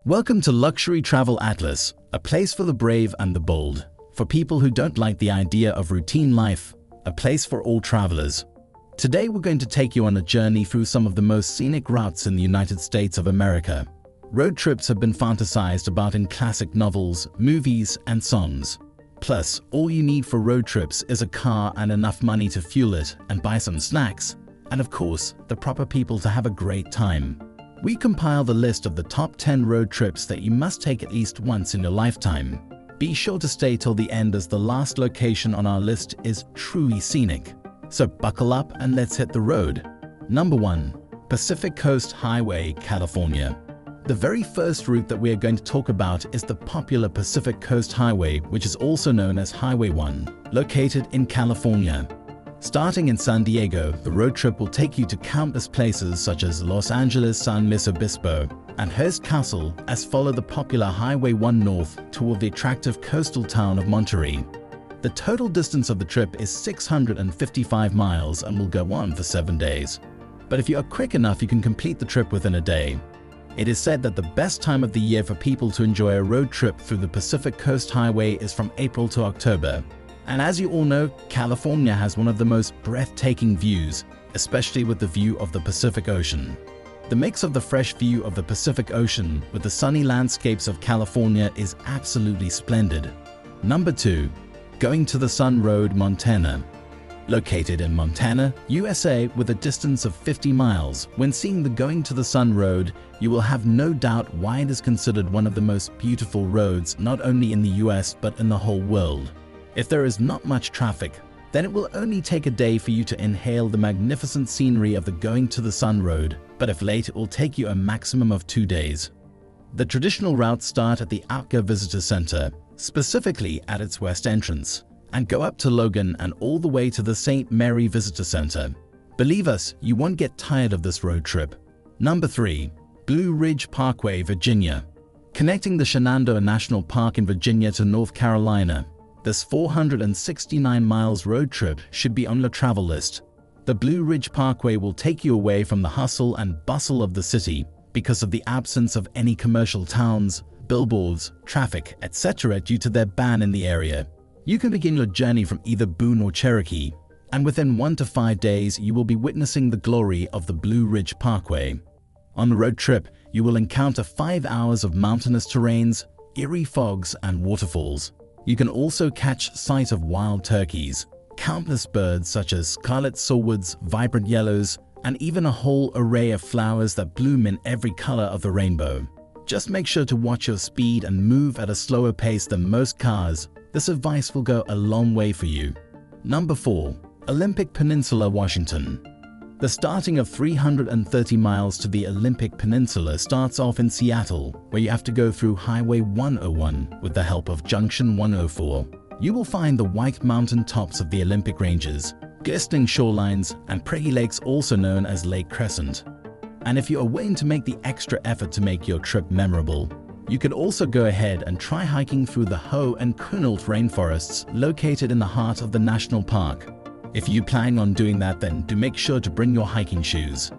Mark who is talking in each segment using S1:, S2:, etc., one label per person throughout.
S1: Welcome to Luxury Travel Atlas, a place for the brave and the bold, for people who don't like the idea of routine life, a place for all travelers. Today we're going to take you on a journey through some of the most scenic routes in the United States of America. Road trips have been fantasized about in classic novels, movies, and songs. Plus, all you need for road trips is a car and enough money to fuel it and buy some snacks, and of course, the proper people to have a great time. We compiled a list of the top 10 road trips that you must take at least once in your lifetime. Be sure to stay till the end as the last location on our list is truly scenic. So buckle up and let's hit the road. Number 1. Pacific Coast Highway, California. The very first route that we are going to talk about is the popular Pacific Coast Highway, which is also known as Highway 1, located in California. Starting in San Diego, the road trip will take you to countless places such as Los Angeles, San Luis Obispo, and Hearst Castle, as follow the popular Highway 1 north toward the attractive coastal town of Monterey. The total distance of the trip is 655 miles and will go on for 7 days. But if you are quick enough, you can complete the trip within a day. It is said that the best time of the year for people to enjoy a road trip through the Pacific Coast Highway is from April to October. And as you all know, California has one of the most breathtaking views, especially with the view of the Pacific Ocean. The mix of the fresh view of the Pacific Ocean with the sunny landscapes of California is absolutely splendid. Number 2. Going to the Sun Road, Montana. Located in Montana, USA, with a distance of 50 miles, when seeing the Going to the Sun Road, you will have no doubt why it is considered one of the most beautiful roads not only in the US but in the whole world. If there is not much traffic, then it will only take a day for you to inhale the magnificent scenery of the Going to the Sun Road, but if late, it will take you a maximum of 2 days. The traditional routes start at the Outga Visitor Center, specifically at its west entrance, and go up to Logan and all the way to the St. Mary Visitor Center. Believe us, you won't get tired of this road trip. Number 3. Blue Ridge Parkway, Virginia. Connecting the Shenandoah National Park in Virginia to North Carolina, this 469 miles road trip should be on your travel list. The Blue Ridge Parkway will take you away from the hustle and bustle of the city because of the absence of any commercial towns, billboards, traffic, etc. due to their ban in the area. You can begin your journey from either Boone or Cherokee, and within 1 to 5 days you will be witnessing the glory of the Blue Ridge Parkway. On the road trip, you will encounter 5 hours of mountainous terrains, eerie fogs, and waterfalls. You can also catch sight of wild turkeys, countless birds such as scarlet sawwoods, vibrant yellows, and even a whole array of flowers that bloom in every color of the rainbow. Just make sure to watch your speed and move at a slower pace than most cars. This advice will go a long way for you. Number 4. Olympic Peninsula, Washington. The starting of 330 miles to the Olympic Peninsula starts off in Seattle, where you have to go through Highway 101 with the help of Junction 104. You will find the white mountain tops of the Olympic Ranges, glistening shorelines, and pretty lakes also known as Lake Crescent. And if you are willing to make the extra effort to make your trip memorable, you could also go ahead and try hiking through the Hoh and Quinault rainforests located in the heart of the national park. If you plan on doing that, then do make sure to bring your hiking shoes.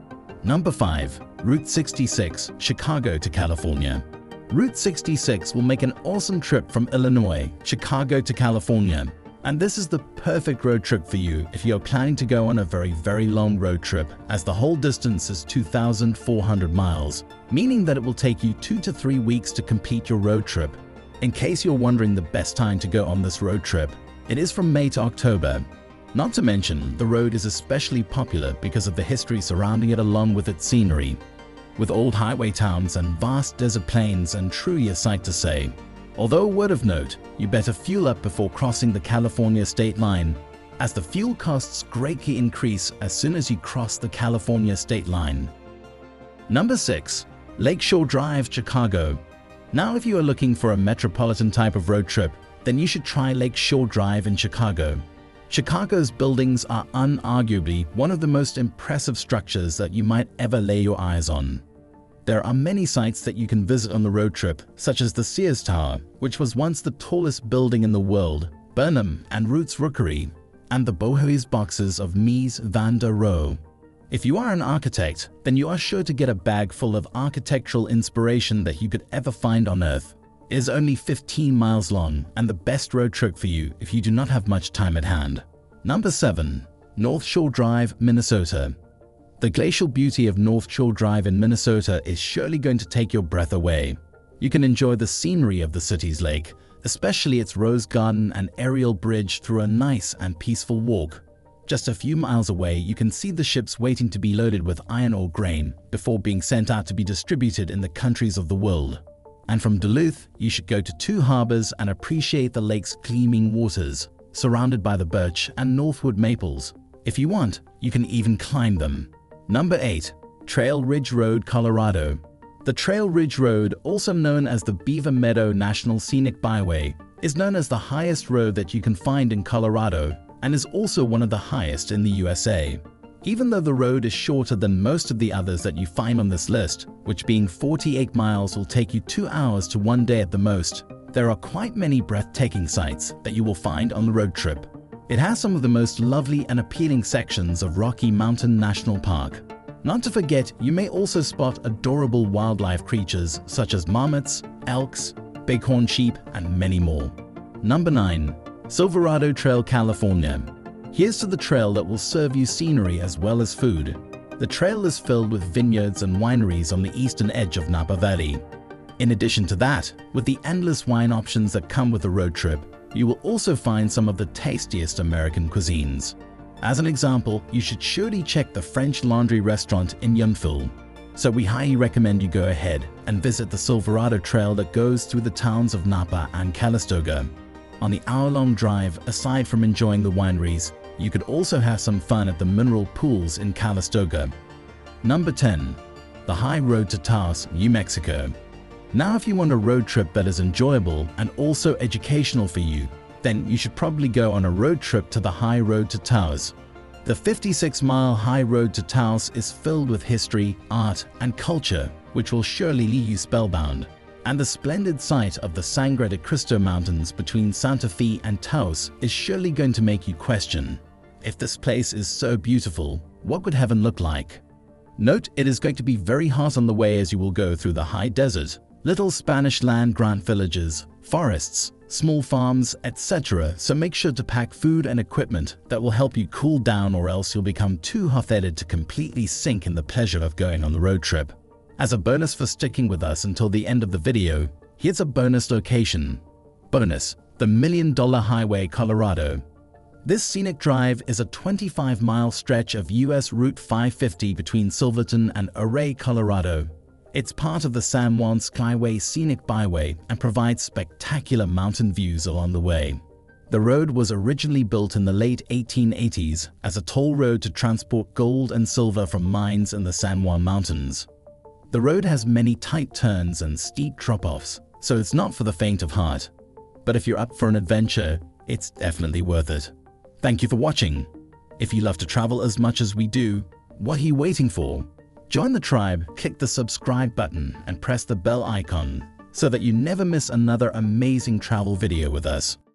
S1: Number 5. Route 66, Chicago to California. Route 66 will make an awesome trip from Illinois, Chicago to California. And this is the perfect road trip for you if you're planning to go on a very long road trip, as the whole distance is 2,400 miles, meaning that it will take you 2 to 3 weeks to complete your road trip. In case you're wondering the best time to go on this road trip, it is from May to October. Not to mention, the road is especially popular because of the history surrounding it along with its scenery, with old highway towns and vast desert plains, and truly a sight to say. Although a word of note, you better fuel up before crossing the California state line, as the fuel costs greatly increase as soon as you cross the California state line. Number 6. Lakeshore Drive, Chicago. Now if you are looking for a metropolitan type of road trip, then you should try Lakeshore Drive in Chicago. Chicago's buildings are unarguably one of the most impressive structures that you might ever lay your eyes on. There are many sites that you can visit on the road trip, such as the Sears Tower, which was once the tallest building in the world, Burnham and Roots Rookery, and the Bohemian boxes of Mies van der Rohe. If you are an architect, then you are sure to get a bag full of architectural inspiration that you could ever find on Earth. It is only 15 miles long and the best road trip for you if you do not have much time at hand. Number 7. North Shore Drive, Minnesota. The glacial beauty of North Shore Drive in Minnesota is surely going to take your breath away. You can enjoy the scenery of the city's lake, especially its rose garden and aerial bridge through a nice and peaceful walk. Just a few miles away, you can see the ships waiting to be loaded with iron ore grain before being sent out to be distributed in the countries of the world. And from Duluth, you should go to 2 harbors and appreciate the lake's gleaming waters, surrounded by the birch and Northwood maples. If you want, you can even climb them. Number 8. Trail Ridge Road, Colorado. The Trail Ridge Road, also known as the Beaver Meadow National Scenic Byway, is known as the highest road that you can find in Colorado and is also one of the highest in the USA. Even though the road is shorter than most of the others that you find on this list, which being 48 miles will take you 2 hours to 1 day at the most, there are quite many breathtaking sights that you will find on the road trip. It has some of the most lovely and appealing sections of Rocky Mountain National Park. Not to forget, you may also spot adorable wildlife creatures such as marmots, elks, bighorn sheep, and many more. Number 9. Silverado Trail, California. Here's to the trail that will serve you scenery as well as food. The trail is filled with vineyards and wineries on the eastern edge of Napa Valley. In addition to that, with the endless wine options that come with the road trip, you will also find some of the tastiest American cuisines. As an example, you should surely check the French Laundry restaurant in Yountville. So we highly recommend you go ahead and visit the Silverado Trail that goes through the towns of Napa and Calistoga. On the hour-long drive, aside from enjoying the wineries, you could also have some fun at the mineral pools in Calistoga. Number 10. The High Road to Taos, New Mexico. Now if you want a road trip that is enjoyable and also educational for you, then you should probably go on a road trip to the High Road to Taos. The 56-mile High Road to Taos is filled with history, art, and culture, which will surely leave you spellbound. And the splendid sight of the Sangre de Cristo Mountains between Santa Fe and Taos is surely going to make you question, if this place is so beautiful, what would heaven look like? Note, it is going to be very hot on the way as you will go through the high desert, little Spanish land grant villages, forests, small farms, etc. So make sure to pack food and equipment that will help you cool down, or else you'll become too hot-headed to completely sink in the pleasure of going on the road trip. As a bonus for sticking with us until the end of the video, here's a bonus location. Bonus, the $1 Million Highway, Colorado. This scenic drive is a 25-mile stretch of US Route 550 between Silverton and Ouray, Colorado. It's part of the San Juan Skyway Scenic Byway and provides spectacular mountain views along the way. The road was originally built in the late 1880s as a toll road to transport gold and silver from mines in the San Juan Mountains. The road has many tight turns and steep drop-offs, so it's not for the faint of heart. But if you're up for an adventure, it's definitely worth it. Thank you for watching. If you love to travel as much as we do, what are you waiting for? Join the tribe, click the subscribe button, and press the bell icon so that you never miss another amazing travel video with us.